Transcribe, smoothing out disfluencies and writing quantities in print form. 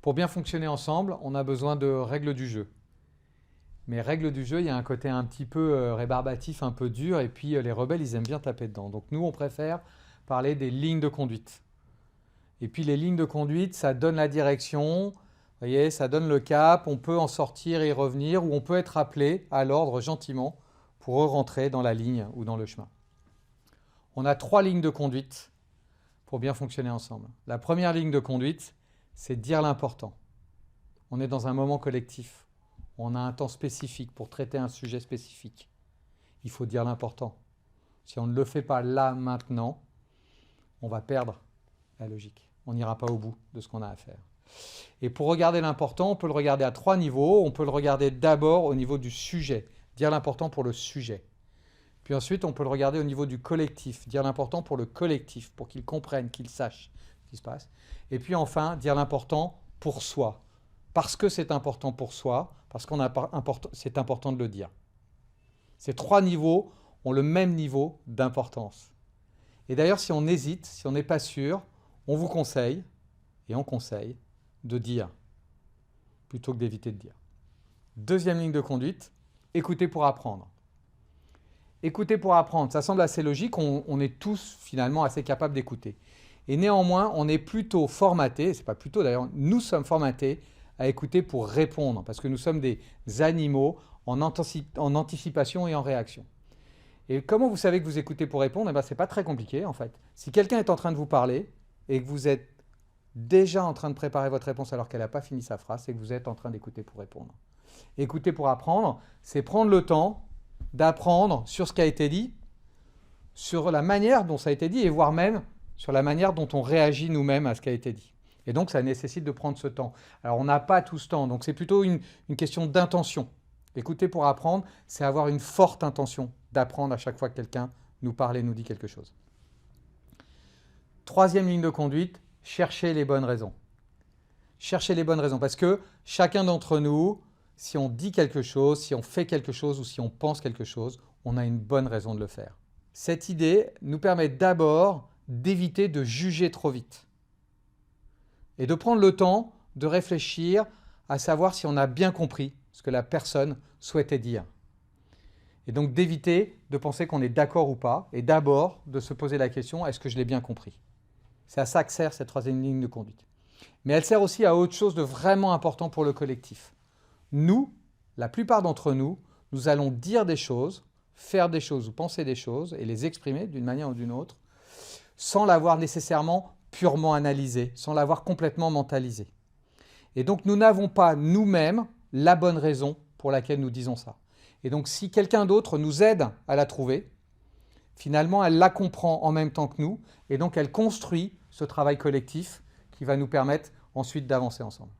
Pour bien fonctionner ensemble, on a besoin de règles du jeu. Mais règles du jeu, il y a un côté un petit peu rébarbatif, un peu dur, et puis les rebelles, ils aiment bien taper dedans. Donc nous, on préfère parler des lignes de conduite. Et puis les lignes de conduite, ça donne la direction, vous voyez, ça donne le cap, on peut en sortir et y revenir, ou on peut être appelé à l'ordre gentiment pour rentrer dans la ligne ou dans le chemin. On a 3 lignes de conduite pour bien fonctionner ensemble. La première ligne de conduite, c'est dire l'important. On est dans un moment collectif. On a un temps spécifique pour traiter un sujet spécifique. Il faut dire l'important. Si on ne le fait pas là, maintenant, on va perdre la logique. On n'ira pas au bout de ce qu'on a à faire. Et pour regarder l'important, on peut le regarder à 3 niveaux. On peut le regarder d'abord au niveau du sujet, dire l'important pour le sujet. Puis ensuite, on peut le regarder au niveau du collectif, dire l'important pour le collectif, pour qu'il comprenne, qu'il sache ce qui se passe. Et puis enfin, dire l'important pour soi, parce que c'est important pour soi, parce que c'est important de le dire. Ces 3 niveaux ont le même niveau d'importance. Et d'ailleurs, si on hésite, si on n'est pas sûr, on vous conseille, et on conseille, de dire, plutôt que d'éviter de dire. Deuxième ligne de conduite, écouter pour apprendre. Écouter pour apprendre, ça semble assez logique, on est tous finalement assez capables d'écouter. Et néanmoins, on est plutôt formaté, c'est pas plutôt d'ailleurs, nous sommes formatés à écouter pour répondre, parce que nous sommes des animaux en anticipation et en réaction. Et comment vous savez que vous écoutez pour répondre? Eh bien, c'est pas très compliqué en fait. Si quelqu'un est en train de vous parler et que vous êtes déjà en train de préparer votre réponse alors qu'elle n'a pas fini sa phrase, c'est que vous êtes en train d'écouter pour répondre. Écouter pour apprendre, c'est prendre le temps d'apprendre sur ce qui a été dit, sur la manière dont ça a été dit, et voire même sur la manière dont on réagit nous-mêmes à ce qui a été dit. Et donc, ça nécessite de prendre ce temps. Alors, on n'a pas tout ce temps, donc c'est plutôt une question d'intention. Écouter pour apprendre, c'est avoir une forte intention d'apprendre à chaque fois que quelqu'un nous parle et nous dit quelque chose. Troisième ligne de conduite, chercher les bonnes raisons. Chercher les bonnes raisons, parce que chacun d'entre nous, si on dit quelque chose, si on fait quelque chose ou si on pense quelque chose, on a une bonne raison de le faire. Cette idée nous permet d'abord d'éviter de juger trop vite et de prendre le temps de réfléchir à savoir si on a bien compris ce que la personne souhaitait dire. Et donc d'éviter de penser qu'on est d'accord ou pas, et d'abord de se poser la question, est-ce que je l'ai bien compris? C'est à ça que sert cette troisième ligne de conduite. Mais elle sert aussi à autre chose de vraiment important pour le collectif. Nous, la plupart d'entre nous, nous allons dire des choses, faire des choses ou penser des choses et les exprimer d'une manière ou d'une autre sans l'avoir nécessairement purement analysé, sans l'avoir complètement mentalisé. Et donc nous n'avons pas nous-mêmes la bonne raison pour laquelle nous disons ça. Et donc si quelqu'un d'autre nous aide à la trouver, finalement elle la comprend en même temps que nous et donc elle construit ce travail collectif qui va nous permettre ensuite d'avancer ensemble.